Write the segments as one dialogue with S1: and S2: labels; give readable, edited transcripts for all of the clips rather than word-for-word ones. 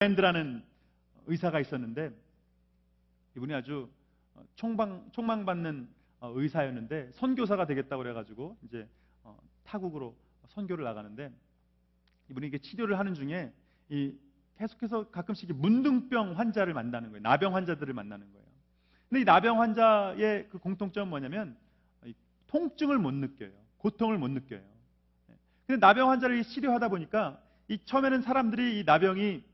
S1: 랜드라는 의사가 있었는데 이분이 아주 촉망받는 의사였는데 선교사가 되겠다고 그래가지고 이제 타국으로 선교를 나가는데 이분이 이게 치료를 하는 중에 계속해서 가끔씩 문둥병 환자를 만나는 거예요. 나병 환자들을 만나는 거예요. 근데 이 나병 환자의 그 공통점은 뭐냐면 통증을 못 느껴요. 고통을 못 느껴요. 근데 나병 환자를 치료하다 보니까 처음에는 사람들이 이 나병이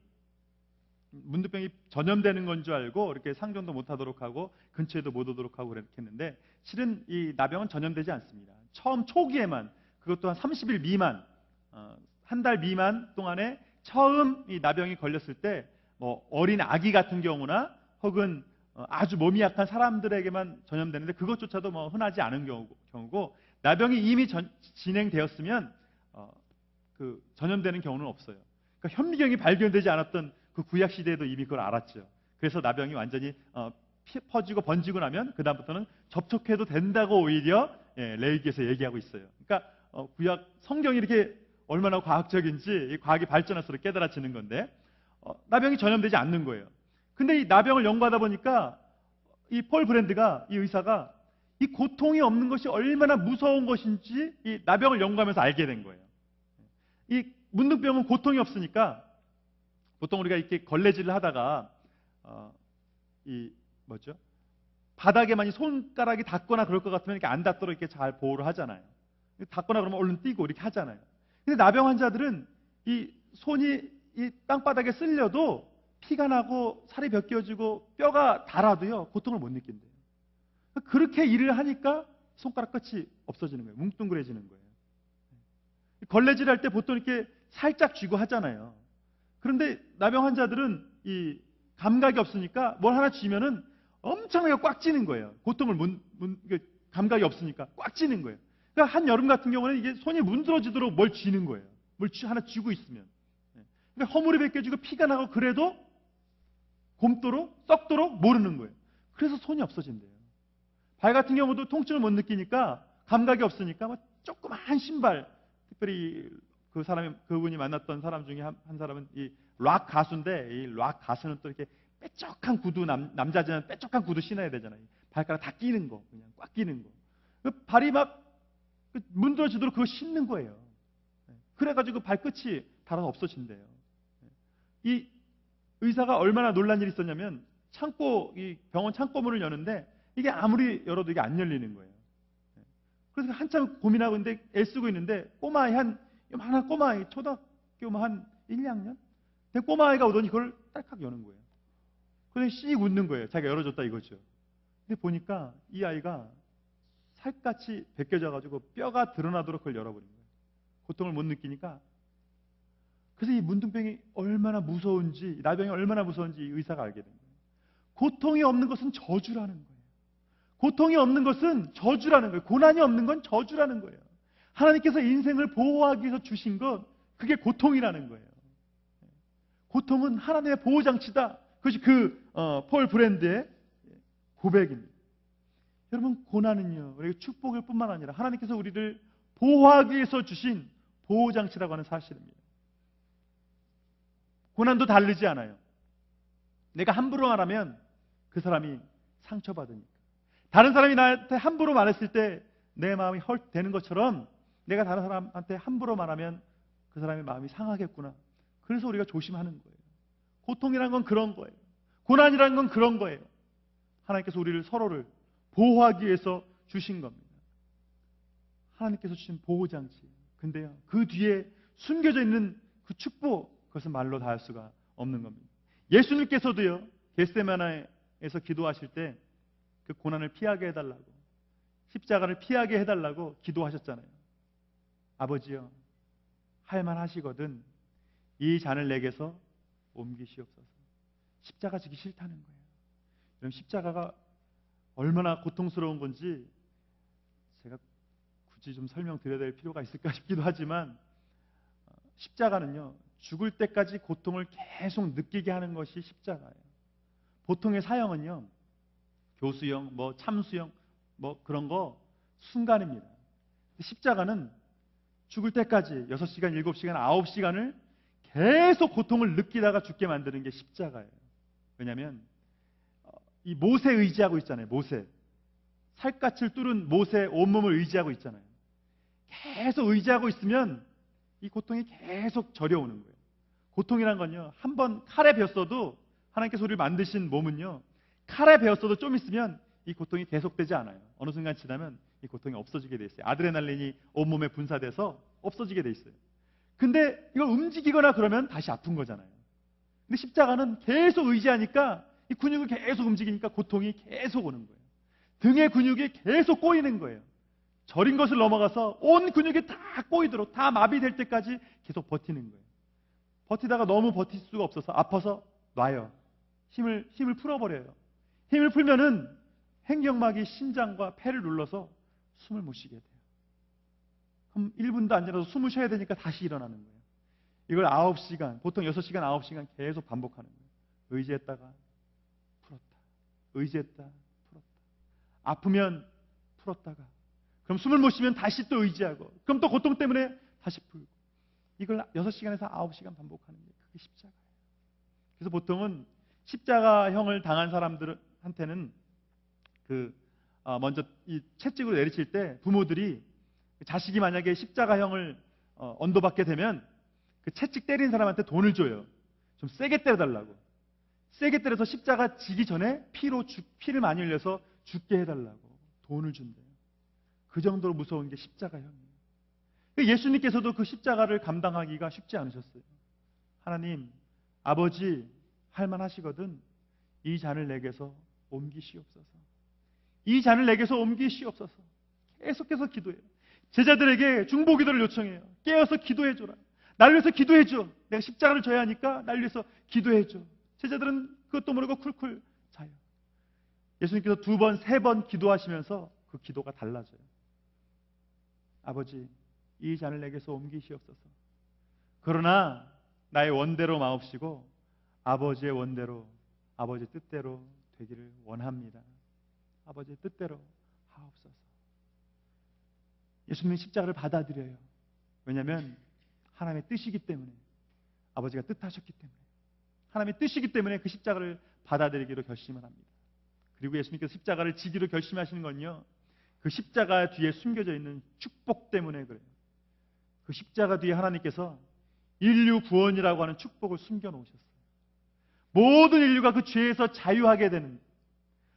S1: 문둥병이 전염되는 건 줄 알고 이렇게 상종도 못하도록 하고 근처에도 못 오도록 하고 그랬는데 실은 이 나병은 전염되지 않습니다. 처음 초기에만, 그것도 한 30일 미만, 한 달 미만 동안에 처음 이 나병이 걸렸을 때 뭐 어린 아기 같은 경우나 혹은 아주 몸이 약한 사람들에게만 전염되는데 그것조차도 뭐 흔하지 않은 경우고 나병이 이미 진행되었으면 그 전염되는 경우는 없어요. 그러니까 현미경이 발견되지 않았던 그 구약 시대에도 이미 그걸 알았죠. 그래서 나병이 완전히 퍼지고 번지고 나면 그 다음부터는 접촉해도 된다고 오히려 레위기에서 얘기하고 있어요. 그러니까 구약 성경이 이렇게 얼마나 과학적인지 이 과학이 발전할수록 깨달아지는 건데 나병이 전염되지 않는 거예요. 근데 이 나병을 연구하다 보니까 이 폴 브랜드가, 이 의사가 이 고통이 없는 것이 얼마나 무서운 것인지 이 나병을 연구하면서 알게 된 거예요. 이 문둥병은 고통이 없으니까 보통 우리가 이렇게 걸레질을 하다가 바닥에만 이 손가락이 닿거나 그럴 것 같으면 이렇게 안 닿도록 이렇게 잘 보호를 하잖아요. 닿거나 그러면 얼른 띄고 이렇게 하잖아요. 근데 나병 환자들은 이 손이 이 땅바닥에 쓸려도 피가 나고 살이 벗겨지고 뼈가 닳아도요 고통을 못 느낀대요. 그렇게 일을 하니까 손가락 끝이 없어지는 거예요. 뭉뚱그려지는 거예요. 걸레질 할 때 보통 이렇게 살짝 쥐고 하잖아요. 그런데 나병 환자들은 이 감각이 없으니까 뭘 하나 쥐면은 엄청나게 꽉 찌는 거예요. 고통을 감각이 없으니까 꽉 찌는 거예요. 그러니까 한여름 같은 경우는 이게 손이 문드러지도록 뭘 쥐는 거예요. 뭘 하나 쥐고 있으면. 그러니까 허물이 벗겨지고 피가 나고 그래도 곰도록 썩도록 모르는 거예요. 그래서 손이 없어진대요. 발 같은 경우도 통증을 못 느끼니까 감각이 없으니까 뭐 조그만 신발, 특별히 그분이 만났던 사람 중에 한 사람은 이 락 가수인데 이 락 가수는 또 이렇게 빼쪽한 구두, 남자들은 빼쪽한 구두 신어야 되잖아요. 발가락 다 끼는 거, 그냥 꽉 끼는 거. 그 발이 막 문드러지도록 그거 신는 거예요. 그래가지고 발끝이 닳아서 없어진대요. 이 의사가 얼마나 놀란 일이 있었냐면 이 병원 창고문을 여는데 이게 아무리 열어도 이게 안 열리는 거예요. 그래서 한참 고민하고 있는데 애쓰고 있는데 꼬마아이 요만한 꼬마아이 초등학교 한 1, 2학년? 꼬마아이가 오더니 그걸 딸칵 여는 거예요. 그래서 씩 웃는 거예요. 자기가 열어줬다 이거죠. 근데 보니까 이 아이가 살갗이 벗겨져가지고 뼈가 드러나도록 그걸 열어버린 거예요. 고통을 못 느끼니까. 그래서 이 문둥병이 얼마나 무서운지, 나병이 얼마나 무서운지 이 의사가 알게 된 거예요. 고통이 없는 것은 저주라는 거예요. 고통이 없는 것은 저주라는 거예요. 고난이 없는 건 저주라는 거예요. 하나님께서 인생을 보호하기 위해서 주신 것, 그게 고통이라는 거예요. 고통은 하나님의 보호장치다. 그것이 폴 브랜드의 고백입니다. 여러분, 고난은요, 우리 축복일 뿐만 아니라 하나님께서 우리를 보호하기 위해서 주신 보호장치라고 하는 사실입니다. 고난도 다르지 않아요. 내가 함부로 말하면 그 사람이 상처받으니까. 다른 사람이 나한테 함부로 말했을 때 내 마음이 헐되는 것처럼 내가 다른 사람한테 함부로 말하면 그 사람의 마음이 상하겠구나. 그래서 우리가 조심하는 거예요. 고통이란 건 그런 거예요. 고난이란 건 그런 거예요. 하나님께서 우리를 서로를 보호하기 위해서 주신 겁니다. 하나님께서 주신 보호장치. 근데요, 그 뒤에 숨겨져 있는 그 축복, 그것은 말로 다 할 수가 없는 겁니다. 예수님께서도요, 겟세마네에서 기도하실 때 그 고난을 피하게 해달라고, 십자가를 피하게 해달라고 기도하셨잖아요. 아버지요, 할만하시거든 이 잔을 내게서 옮기시옵소서. 십자가 지기 싫다는 거예요. 그럼 십자가가 얼마나 고통스러운 건지 제가 굳이 좀 설명드려야 될 필요가 있을까 싶기도 하지만, 십자가는요, 죽을 때까지 고통을 계속 느끼게 하는 것이 십자가예요. 보통의 사형은요, 교수형, 참수형, 그런 거 순간입니다. 십자가는 죽을 때까지 6시간, 7시간, 9시간을 계속 고통을 느끼다가 죽게 만드는 게 십자가예요. 왜냐하면 이 모세 의지하고 있잖아요. 모세. 살갗을 뚫은 모세 온몸을 의지하고 있잖아요. 계속 의지하고 있으면 이 고통이 계속 저려오는 거예요. 고통이란 건요, 한번 칼에 베었어도, 하나님께서 우리를 만드신 몸은요, 칼에 베었어도 좀 있으면 이 고통이 계속되지 않아요. 어느 순간 지나면 이 고통이 없어지게 돼 있어요. 아드레날린이 온몸에 분사돼서 없어지게 돼 있어요. 근데 이걸 움직이거나 그러면 다시 아픈 거잖아요. 근데 십자가는 계속 의지하니까 이 근육을 계속 움직이니까 고통이 계속 오는 거예요. 등의 근육이 계속 꼬이는 거예요. 저린 것을 넘어가서 온 근육이 다 꼬이도록, 다 마비될 때까지 계속 버티는 거예요. 버티다가 너무 버틸 수가 없어서 아파서 놔요. 힘을 풀어버려요. 힘을 풀면은 횡격막이 심장과 폐를 눌러서 숨을 못 쉬게 돼요. 그럼 1분도 안 지나서 숨을 쉬어야 되니까 다시 일어나는 거예요. 이걸 9시간, 보통 6시간, 9시간 계속 반복하는 거예요. 의지했다가 풀었다. 의지했다, 풀었다. 아프면 풀었다가, 그럼 숨을 못 쉬면 다시 또 의지하고, 그럼 또 고통 때문에 다시 풀고. 이걸 6시간에서 9시간 반복하는 게 그게 십자가예요. 그래서 보통은 십자가형을 당한 사람들한테는 먼저 이 채찍으로 내리칠 때 부모들이 자식이 만약에 십자가형을 언도받게 되면 그 채찍 때린 사람한테 돈을 줘요. 좀 세게 때려달라고. 세게 때려서 십자가 지기 전에 피를 많이 흘려서 죽게 해달라고 돈을 준대요. 그 정도로 무서운 게 십자가형이에요. 예수님께서도 그 십자가를 감당하기가 쉽지 않으셨어요. 하나님, 아버지, 할만하시거든 이 잔을 내게서 옮기시옵소서. 이 잔을 내게서 옮기시옵소서. 계속해서 기도해요. 제자들에게 중보기도를 요청해요. 깨어서 기도해줘라. 나를 위해서 기도해줘. 내가 십자가를 져야 하니까 나를 위해서 기도해줘. 제자들은 그것도 모르고 쿨쿨 자요. 예수님께서 2번, 3번 기도하시면서 그 기도가 달라져요. 아버지, 이 잔을 내게서 옮기시옵소서. 그러나 나의 원대로 마옵시고 아버지의 원대로, 아버지의 뜻대로 되기를 원합니다. 아버지의 뜻대로 하옵소서. 예수님은 십자가를 받아들여요. 왜냐하면 하나님의 뜻이기 때문에, 아버지가 뜻하셨기 때문에, 하나님의 뜻이기 때문에 그 십자가를 받아들이기로 결심을 합니다. 그리고 예수님께서 십자가를 지기로 결심하시는 건요, 그 십자가 뒤에 숨겨져 있는 축복 때문에 그래요. 그 십자가 뒤에 하나님께서 인류 구원이라고 하는 축복을 숨겨놓으셨어요. 모든 인류가 그 죄에서 자유하게 되는,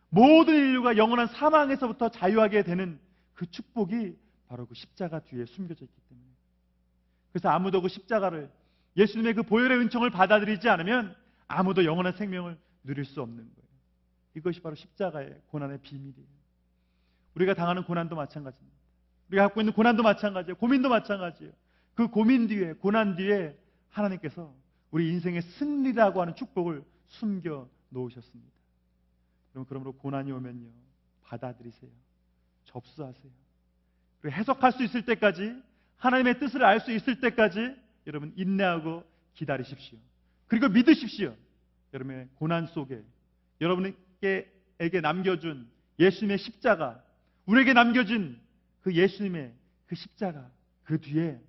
S1: 모든 인류가 영원한 사망에서부터 자유하게 되는 그 축복이 바로 그 십자가 뒤에 숨겨져 있기 때문에, 그래서 아무도 그 십자가를, 예수님의 그 보혈의 은총을 받아들이지 않으면 아무도 영원한 생명을 누릴 수 없는 거예요. 이것이 바로 십자가의 고난의 비밀이에요. 우리가 당하는 고난도 마찬가지입니다. 우리가 갖고 있는 고난도 마찬가지예요. 고민도 마찬가지예요. 그 고민 뒤에, 고난 뒤에 하나님께서 우리 인생의 승리라고 하는 축복을 숨겨 놓으셨습니다. 그러므로 고난이 오면요, 받아들이세요. 접수하세요. 그리고 해석할 수 있을 때까지, 하나님의 뜻을 알 수 있을 때까지 여러분 인내하고 기다리십시오. 그리고 믿으십시오. 여러분의 고난 속에 여러분에게 남겨준 예수님의 십자가, 우리에게 남겨진 그 예수님의 그 십자가, 그 뒤에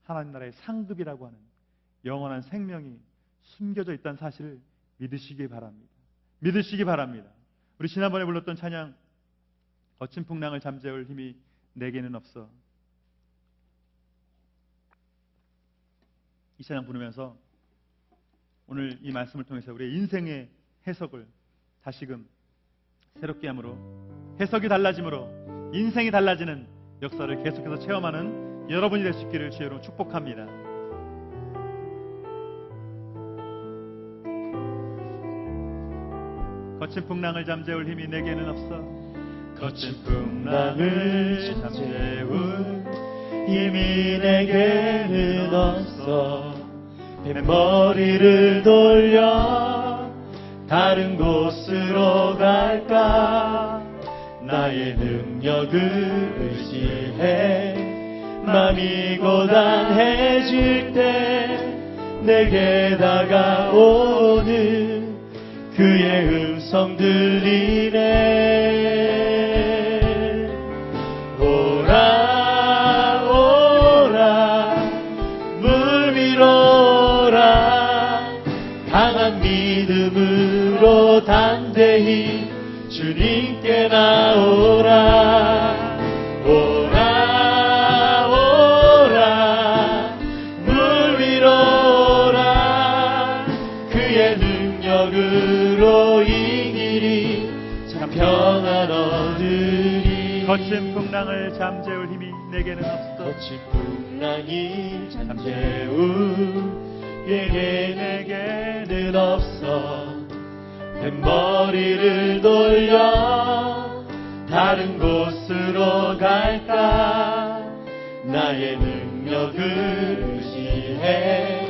S1: 하나님 나라의 상급이라고 하는 영원한 생명이 숨겨져 있다는 사실을 믿으시기 바랍니다. 믿으시기 바랍니다. 우리 지난번에 불렀던 찬양, 거친 풍랑을 잠재울 힘이 내게는 없어, 이 찬양 부르면서 오늘 이 말씀을 통해서 우리의 인생의 해석을 다시금 새롭게 함으로, 해석이 달라짐으로 인생이 달라지는 역사를 계속해서 체험하는 여러분이 될 수 있기를 주여로 축복합니다. 거친 풍랑을 잠재울 힘이 내게는 없어,
S2: 거친 풍랑을 잠재울 힘이 내게는 없어. 뱃머리를 돌려 다른 곳으로 갈까. 나의 능력을 의지해 마음이 고단해질 때 내게 다가오는 그의 음성 들리네. 오라 오라 물 위로 강한 믿음으로 담대히 주님께 나오라. 오라 오라 물 위로 오라. 그의 능력으로 이길이 참 평안 얻으리.
S1: 거친 풍랑을 잠재울 힘이 내게는 없어.
S2: 거친 풍랑이 잠재울 내게는 없어. 뱃머리를 돌려 다른 곳으로 갈까. 나의 능력을 의지해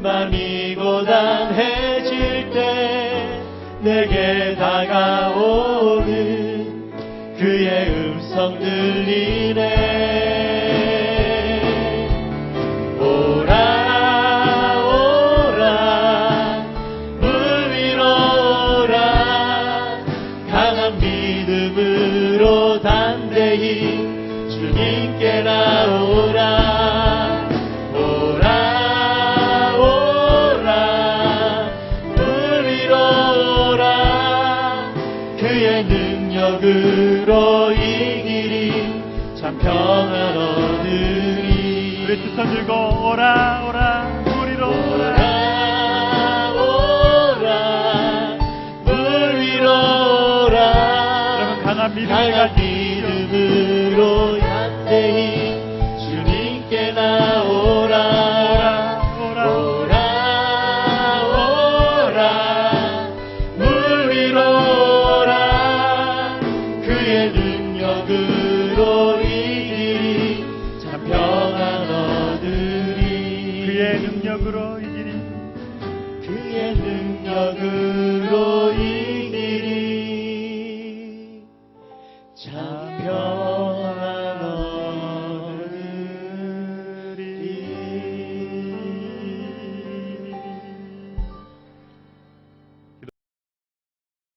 S2: 마음이 고단해질 때 내게 다가오는 그의 음성 들리네. 믿음으로 담대히 주님께 나오라. 오라 오라 물 위로 오라. 그의 능력으로 이길이 참 평안 얻으리.
S1: 우리 두 손 들고 오라 오라 물 위로 오라.
S2: 강한 믿음으로 담대히 주님께 나오라. 오라 오라 물 위로 오라. 그의 능력으로 이길이 참 평안 얻으리.
S1: 그의 능력으로 이길이.
S2: 그의 능력으로